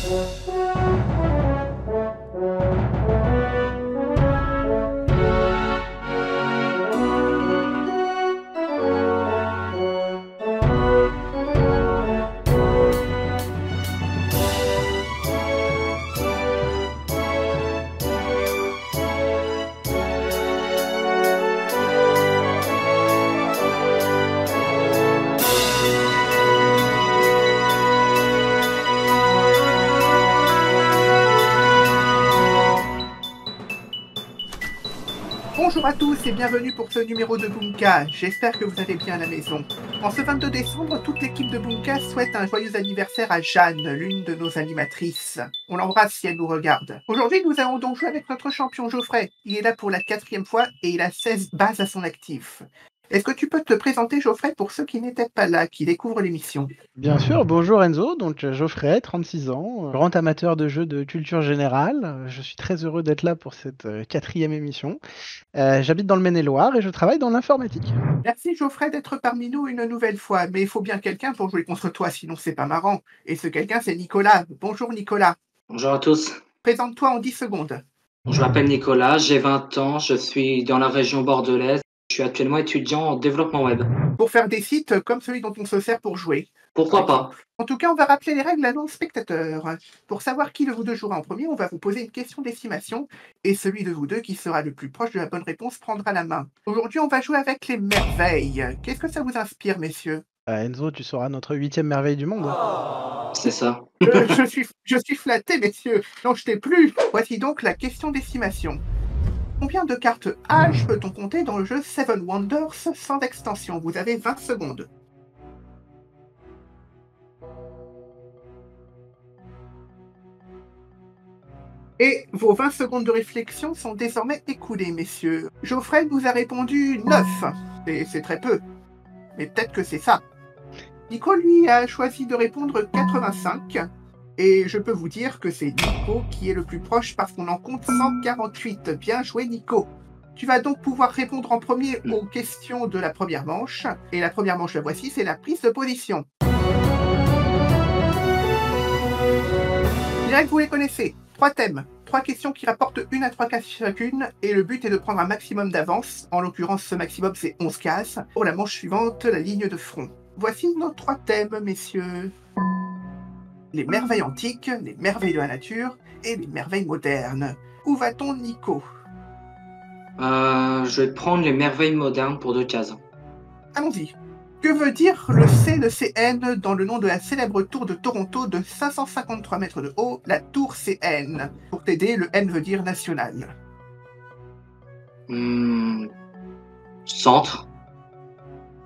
Bonjour à tous et bienvenue pour ce numéro de Boomka, j'espère que vous allez bien à la maison. En ce 22 décembre, toute l'équipe de Boomka souhaite un joyeux anniversaire à Jeanne, l'une de nos animatrices. On l'embrasse si elle nous regarde. Aujourd'hui, nous allons donc jouer avec notre champion Geoffrey. Il est là pour la 4e fois et il a 16 bases à son actif. Est-ce que tu peux te présenter Geoffrey pour ceux qui n'étaient pas là, qui découvrent l'émission? Bien sûr, bonjour Enzo, donc Geoffrey, 36 ans, grand amateur de jeux de culture générale. Je suis très heureux d'être là pour cette 4e émission. J'habite dans le Maine-et-Loire et je travaille dans l'informatique. Merci Geoffrey d'être parmi nous une nouvelle fois, mais il faut bien quelqu'un pour jouer contre toi, sinon c'est pas marrant. Et ce quelqu'un, c'est Nicolas. Bonjour Nicolas. Bonjour à tous. Présente-toi en 10 secondes. Je m'appelle Nicolas, j'ai 20 ans, je suis dans la région bordelaise. Je suis actuellement étudiant en développement web. Pour faire des sites comme celui dont on se sert pour jouer. Pourquoi pas? En tout cas, on va rappeler les règles à nos spectateurs. Pour savoir qui de vous deux jouera en premier, on va vous poser une question d'estimation et celui de vous deux qui sera le plus proche de la bonne réponse prendra la main. Aujourd'hui, on va jouer avec les merveilles. Qu'est-ce que ça vous inspire, messieurs? Enzo, tu seras notre 8e merveille du monde. C'est ça. Je suis flatté, messieurs. N'en jetez plus. Voici donc la question d'estimation. Combien de cartes H peut-on compter dans le jeu Seven Wonders sans extension? Vous avez 20 secondes. Et vos 20 secondes de réflexion sont désormais écoulées, messieurs. Geoffrey nous a répondu 9. C'est très peu. Mais peut-être que c'est ça. Nico, lui, a choisi de répondre 85. Et je peux vous dire que c'est Nico qui est le plus proche parce qu'on en compte 148. Bien joué, Nico. Tu vas donc pouvoir répondre en premier aux questions de la première manche. Et la première manche, la voici, c'est la prise de position. Je dirais que vous les connaissez. 3 thèmes, 3 questions qui rapportent 1 à 3 cases chacune, et le but est de prendre un maximum d'avance. En l'occurrence, ce maximum, c'est 11 cases. Pour la manche suivante, la ligne de front. Voici nos 3 thèmes, messieurs. Les merveilles antiques, les merveilles de la nature et les merveilles modernes. Où va-t-on, Nico? Je vais prendre les merveilles modernes pour 2 cases. Allons-y. Que veut dire le C de CN dans le nom de la célèbre tour de Toronto de 553 mètres de haut, la tour CN? Pour t'aider, le N veut dire national. Centre.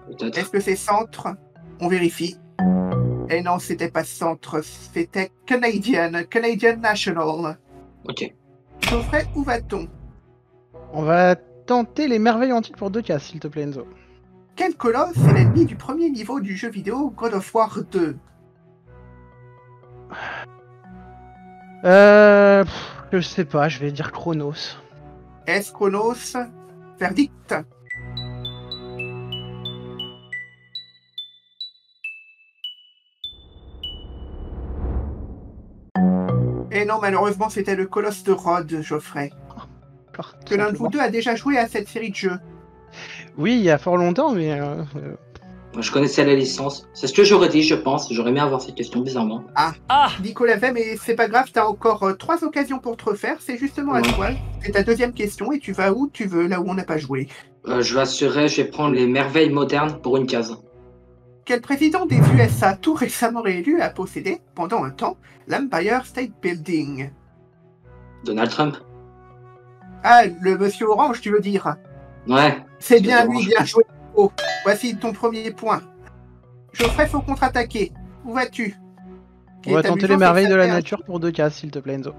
Peut-être. Est-ce que c'est centre? On vérifie. Et non, c'était pas centre, c'était Canadian National. Ok. Geoffrey, où va-t-on? On va tenter les merveilles antiques pour 2 cases, s'il te plaît Enzo. Quel colosse est l'ennemi du premier niveau du jeu vidéo God of War 2? Je sais pas, je vais dire Chronos. Est-ce Chronos? Verdict. Et non, malheureusement, c'était le colosse de Rhodes, Geoffrey. Que l'un de vous deux a déjà joué à cette série de jeux. Oui, il y a fort longtemps, mais... Je connaissais la licence. C'est ce que j'aurais dit, je pense. J'aurais aimé avoir cette question, bizarrement. Nico l'avait, mais c'est pas grave, t'as encore 3 occasions pour te refaire. C'est justement à toi. C'est ta 2e question et tu vas où tu veux, là où on n'a pas joué. Je vais prendre les merveilles modernes pour 1 case. Quel président des USA tout récemment réélu a possédé, pendant un temps, l'Empire State Building? Donald Trump. Ah, le monsieur orange, tu veux dire? Ouais. C'est bien lui, bien joué. Oh, voici ton premier point. Geoffrey, faut contre-attaquer. Où vas-tu? On va tenter les merveilles de la nature pour 2 cases, s'il te plaît, Enzo.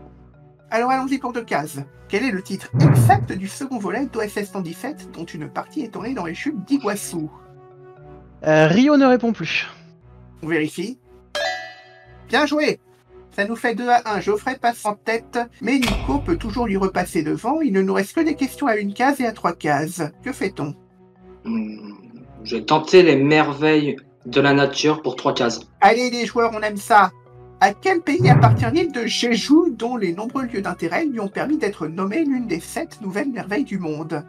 Alors allons-y pour 2 cases. Quel est le titre exact du second volet d'OSS 117 dont une partie est tournée dans les chutes d'Iguassou? Rio ne répond plus. On vérifie. Bien joué. Ça nous fait 2-1. Geoffrey passe en tête, mais Nico peut toujours lui repasser devant. Il ne nous reste que des questions à 1 case et à 3 cases. Que fait-on? Je vais tenter les merveilles de la nature pour 3 cases. Allez les joueurs, on aime ça. À quel pays appartient l'île de Jeju, dont les nombreux lieux d'intérêt lui ont permis d'être nommée l'une des 7 nouvelles merveilles du monde?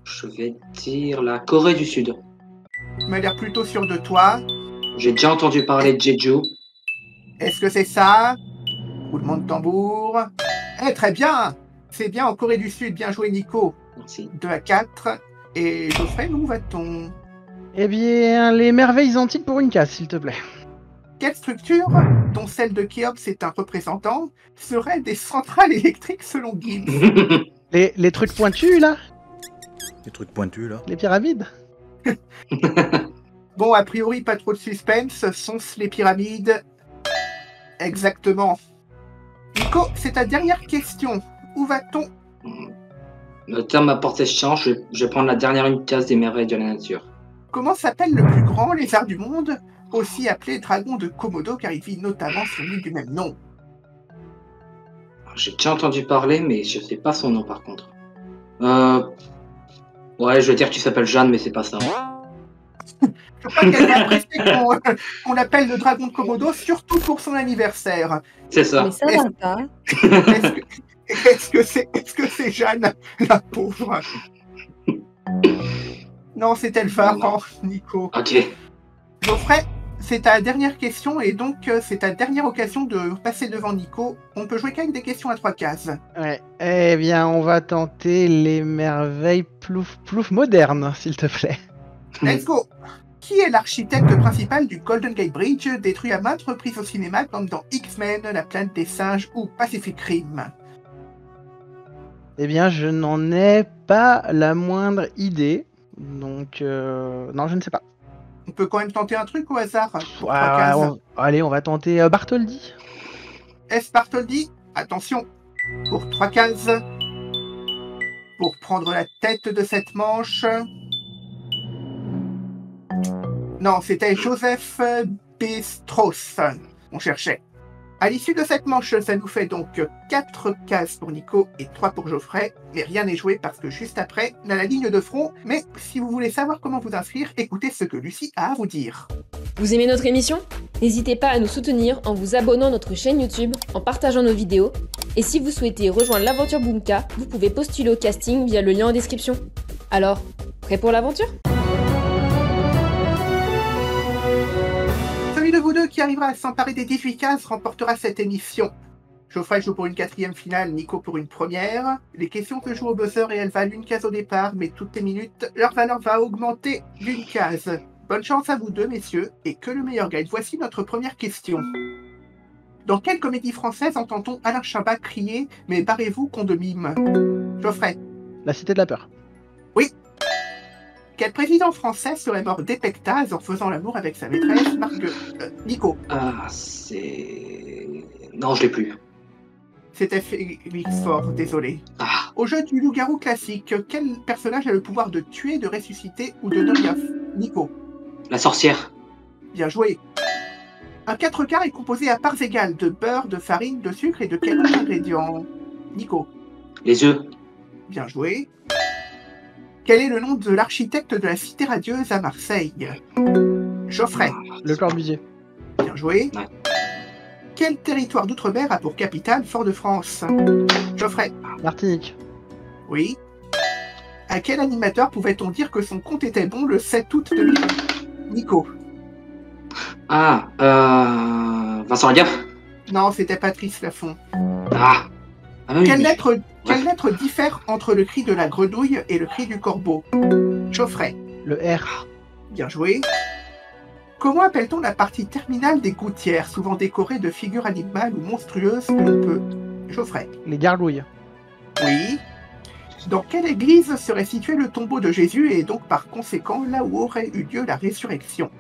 Je vais dire la Corée du Sud. Tu m'as l'air plutôt sûr de toi. J'ai déjà entendu parler de Jeju. Est-ce que c'est ça? Roulement de tambour. Eh, très bien! C'est bien en Corée du Sud. Bien joué, Nico. Merci. 2-4. Et Geoffrey, où va-t-on? Eh bien, les merveilles antiques pour une case, s'il te plaît. Quelle structure, dont celle de Khéops est un représentant, serait des centrales électriques selon Gibbs? Les trucs pointus, là? Les trucs pointus, là. Les pyramides? Bon, a priori, pas trop de suspense. Sont-ce les pyramides? Exactement. Nico, c'est ta dernière question. Où va-t-on? Le terme à portée de chance, je vais prendre la dernière case des merveilles de la nature. Comment s'appelle le plus grand lézard du monde, aussi appelé dragon de Komodo, car il vit notamment sur l'île du même nom? J'ai déjà entendu parler, mais je sais pas son nom par contre. Ouais, je veux dire qu'il s'appelle Jeanne, mais c'est pas ça. Je crois qu'elle va apprécier qu'on l'appelle le dragon de Komodo, surtout pour son anniversaire. C'est ça. Mais ça va pas. Est-ce que c'est Jeanne, la pauvre? Non, c'est Elphar, Nico. Ok. Geoffrey, c'est ta dernière question et donc c'est ta dernière occasion de passer devant Nico. On peut jouer qu'avec des questions à 3 cases. Ouais. Eh bien, on va tenter les merveilles plouf modernes, s'il te plaît. Let's go! Qui est l'architecte principal du Golden Gate Bridge, détruit à maintes reprises au cinéma comme dans X-Men, La planète des singes ou Pacific Rim? Eh bien, je n'en ai pas la moindre idée. Donc, non, je ne sais pas. On peut quand même tenter un truc au hasard pour 3 Ouais, cases. allez, on va tenter Bartholdi. S. Bartholdi, attention, pour 3 cases. Pour prendre la tête de cette manche. Non, c'était Joseph B. Strauss. On cherchait. À l'issue de cette manche, ça nous fait donc 4 cases pour Nico et 3 pour Geoffrey. Mais rien n'est joué parce que juste après, on a la ligne de front. Mais si vous voulez savoir comment vous inscrire, écoutez ce que Lucie a à vous dire. Vous aimez notre émission? N'hésitez pas à nous soutenir en vous abonnant à notre chaîne YouTube, en partageant nos vidéos. Et si vous souhaitez rejoindre l'aventure Boomka, vous pouvez postuler au casting via le lien en description. Alors, prêt pour l'aventure? Celui de vous deux qui arrivera à s'emparer des 18 cases remportera cette émission. Geoffrey joue pour une 4e finale, Nico pour une première. Les questions se jouent au buzzer et elles valent une case au départ, mais toutes les minutes, leur valeur va augmenter d'une case. Bonne chance à vous deux, messieurs, et que le meilleur gagne. Voici notre première question. Dans quelle comédie française entend-on Alain Chabat crier « Mais barrez-vous, con de mime » Geoffrey. La Cité de la Peur. Oui. Quel président français serait mort d'épectase en faisant l'amour avec sa maîtresse, Nico? Ah, c'est... Non, je l'ai plus. C'était Félix Faure, désolé. Ah, Au jeu du loup-garou classique, quel personnage a le pouvoir de tuer, de ressusciter ou de donner un... Nico. la sorcière. Bien joué. Un 4 quarts est composé à parts égales de beurre, de farine, de sucre et de quel autre ingrédient? Nico. Les œufs. Bien joué. Quel est le nom de l'architecte de la Cité radieuse à Marseille? Geoffrey. Le Corbusier. Bien joué. Ouais. Quel territoire d'outre-mer a pour capitale Fort-de-France? Geoffrey. Martinique. Oui. À quel animateur pouvait-on dire que son compte était bon le 7 août 2020? Nico. Ah, Vincent Lagaffe. Non, c'était Patrice Laffont. Ah, oui. Quelle lettre diffère entre le cri de la grenouille et le cri du corbeau? Geoffrey. Le R. Bien joué. Comment appelle-t-on la partie terminale des gouttières, souvent décorées de figures animales ou monstrueuses que l'on peut? Geoffrey. Les gargouilles. Oui. Dans quelle église serait situé le tombeau de Jésus et donc par conséquent là où aurait eu lieu la résurrection?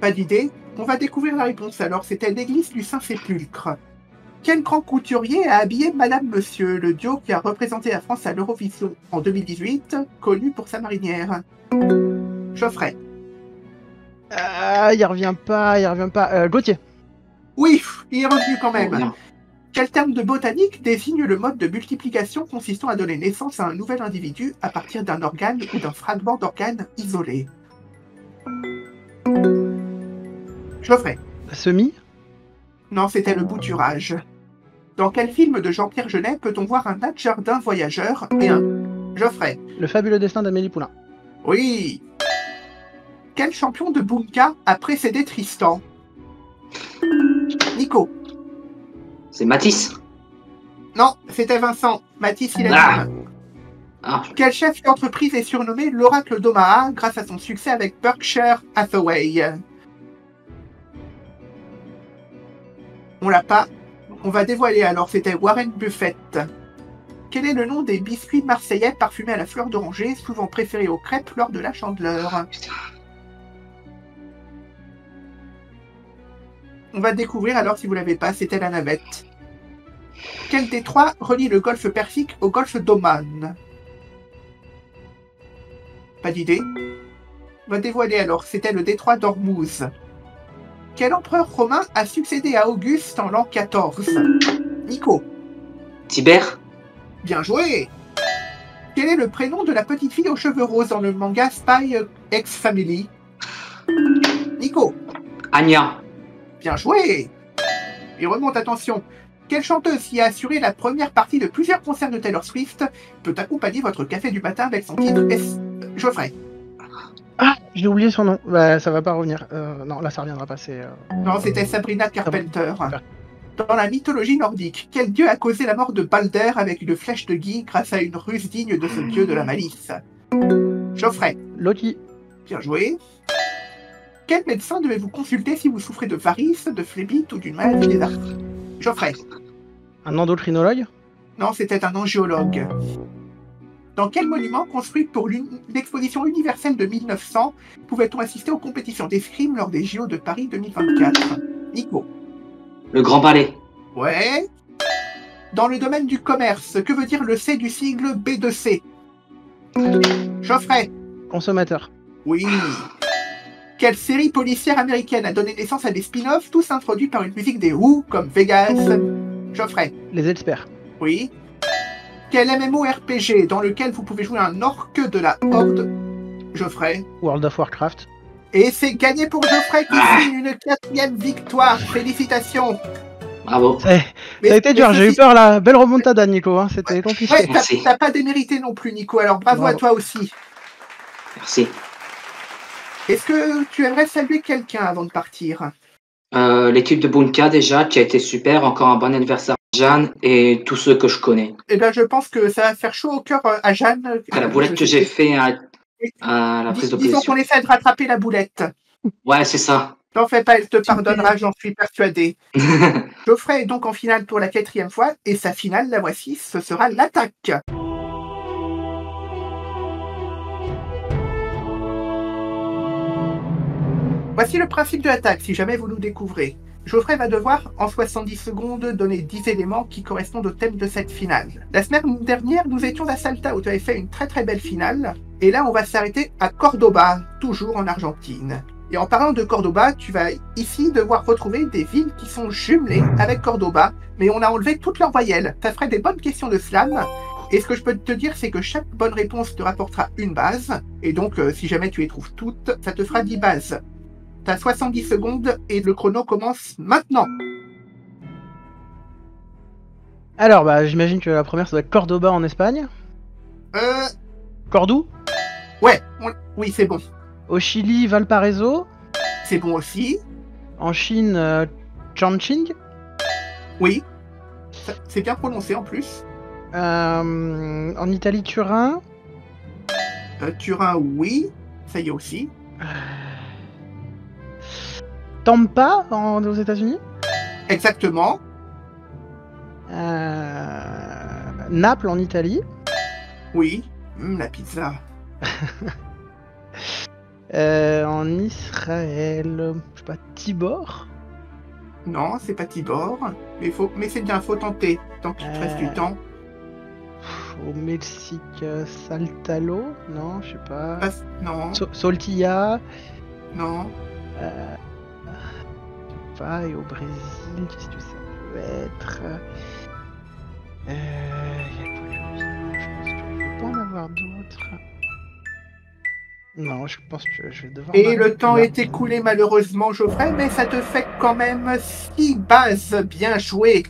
Pas d'idée? On va découvrir la réponse alors. C'était l'église du Saint-Sépulcre. Quel grand couturier a habillé Madame Monsieur, le duo qui a représenté la France à l'Eurovision en 2018, connu pour sa marinière? Geoffrey. Il revient pas. Gauthier. Oui, il est revenu quand même. Bien. Quel terme de botanique désigne le mode de multiplication consistant à donner naissance à un nouvel individu à partir d'un organe ou d'un fragment d'organe isolé? Geoffrey. Semi. Non, c'était le bouturage. Dans quel film de Jean-Pierre Jeunet peut-on voir un natte-jardin voyageur et un... Geoffrey. Le fabuleux destin d'Amélie Poulain. Oui. Quel champion de Bunka a précédé Tristan? Nico. C'est Matisse. Non, c'était Vincent. Mathis, il est Ah. Ah, Quel chef d'entreprise est surnommé l'Oracle d'Omaha grâce à son succès avec Berkshire Hathaway? On l'a pas. On va dévoiler alors, c'était Warren Buffett. Quel est le nom des biscuits marseillais parfumés à la fleur d'oranger, souvent préférés aux crêpes lors de la Chandeleur? On va découvrir alors si vous l'avez pas, c'était la navette. Quel des trois relie le golfe Persique au golfe d'Oman? Pas d'idée. On va dévoiler alors, c'était le détroit d'Ormuz. Quel empereur romain a succédé à Auguste en l'an 14? Nico. Tibère. Bien joué. Quel est le prénom de la petite fille aux cheveux roses dans le manga Spy X Family? Nico. Anya. Bien joué. Et remonte, attention. Quelle chanteuse qui a assuré la première partie de plusieurs concerts de Taylor Swift peut accompagner votre café du matin avec son titre Geoffrey. Ah, j'ai oublié son nom. Bah, ça va pas revenir. Non, là, ça reviendra pas. C'est. Non, c'était Sabrina Carpenter. Dans la mythologie nordique, quel dieu a causé la mort de Balder avec une flèche de gui grâce à une ruse digne de ce dieu de la malice? Geoffrey. Loki. Bien joué. Quel médecin devez-vous consulter si vous souffrez de varices, de phlébite ou d'une maladie des artres? Geoffrey. Un endocrinologue. Non, c'était un angiologue. Dans quel monument construit pour l'exposition universelle de 1900 pouvait-on assister aux compétitions d'escrime lors des JO de Paris 2024? Nico. Le Grand Palais. Ouais. Dans le domaine du commerce, que veut dire le C du sigle B2C? Geoffrey. Consommateur. Oui. Quelle série policière américaine a donné naissance à des spin-offs, tous introduits par une musique des Who, comme Vegas? Geoffrey. Les experts. Oui. Quel MMORPG dans lequel vous pouvez jouer un orque de la Horde? Geoffrey. World of Warcraft. Et c'est gagné pour Geoffrey qui signe une 4e victoire. Félicitations. Bravo. Ça a été dur, j'ai eu peur là. Belle remontada, Nico. Hein. C'était compliqué. Ouais, Merci. t'as pas démérité non plus, Nico. Alors bravo à toi aussi. Merci. Est-ce que tu aimerais saluer quelqu'un avant de partir? L'équipe de Bunka déjà, qui a été super. Encore un bon anniversaire à Jeanne et tous ceux que je connais. Eh bien, je pense que ça va faire chaud au cœur à Jeanne. À la boulette que j'ai fait à la prise de Disons position. qu'on essaie de rattraper la boulette. Ouais, c'est ça. T'en fais pas, elle te pardonnera, j'en suis persuadé. Geoffrey est donc en finale pour la 4e fois, et sa finale, la voici, ce sera l'attaque. Voici le principe de l'attaque, si jamais vous nous découvrez. Geoffrey va devoir, en 70 secondes, donner 10 éléments qui correspondent au thème de cette finale. La semaine dernière, nous étions à Salta, où tu avais fait une très très belle finale. Et là, on va s'arrêter à Cordoba, toujours en Argentine. Et en parlant de Cordoba, tu vas ici devoir retrouver des villes qui sont jumelées avec Cordoba, mais on a enlevé toutes leurs voyelles. Ça ferait des bonnes questions de slam. Et ce que je peux te dire, c'est que chaque bonne réponse te rapportera une base. Et donc, si jamais tu les trouves toutes, ça te fera 10 bases. T'as 70 secondes et le chrono commence maintenant. Alors, bah, j'imagine que la première, ça doit être Cordoba en Espagne. Cordoue. Ouais, oui, c'est bon. Au Chili, Valparaiso. C'est bon aussi. En Chine, Chongqing. Oui. C'est bien prononcé en plus. En Italie, Turin. Turin, oui. Ça y est aussi. Tampa, aux États-Unis. Exactement. Naples, en Italie. Oui. La pizza. En Israël, je sais pas, Tibor. Non, c'est pas Tibor. Mais c'est bien, faut tenter. Tant qu'il te reste du temps. Au Mexique, Saltalo. Non, je sais pas. Non. Saltilla. Non. Et au Brésil, qu'est-ce que ça peut être? Il y a quoi? Je pense qu'il ne peut pas en avoir d'autres. Non, je pense que je vais devoir... Et le temps là. est écoulé malheureusement, Geoffrey, mais ça te fait quand même 6 bases bien jouées.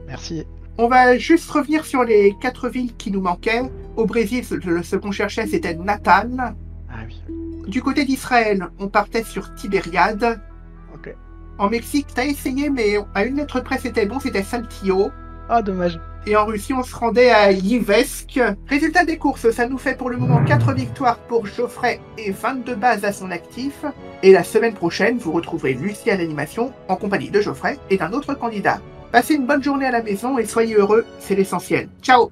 Merci. On va juste revenir sur les 4 villes qui nous manquaient. Au Brésil, ce qu'on cherchait, c'était Natal. Ah oui. Du côté d'Israël, on partait sur Tibériade. Ok. En Mexique, t'as essayé, mais à une lettre près, c'était bon, c'était Saltillo. Ah, dommage. Et en Russie, on se rendait à Ivesque. Résultat des courses, ça nous fait pour le moment 4 victoires pour Geoffrey et 22 bases à son actif. Et la semaine prochaine, vous retrouverez Lucie à l'animation en compagnie de Geoffrey et d'un autre candidat. Passez une bonne journée à la maison et soyez heureux, c'est l'essentiel. Ciao!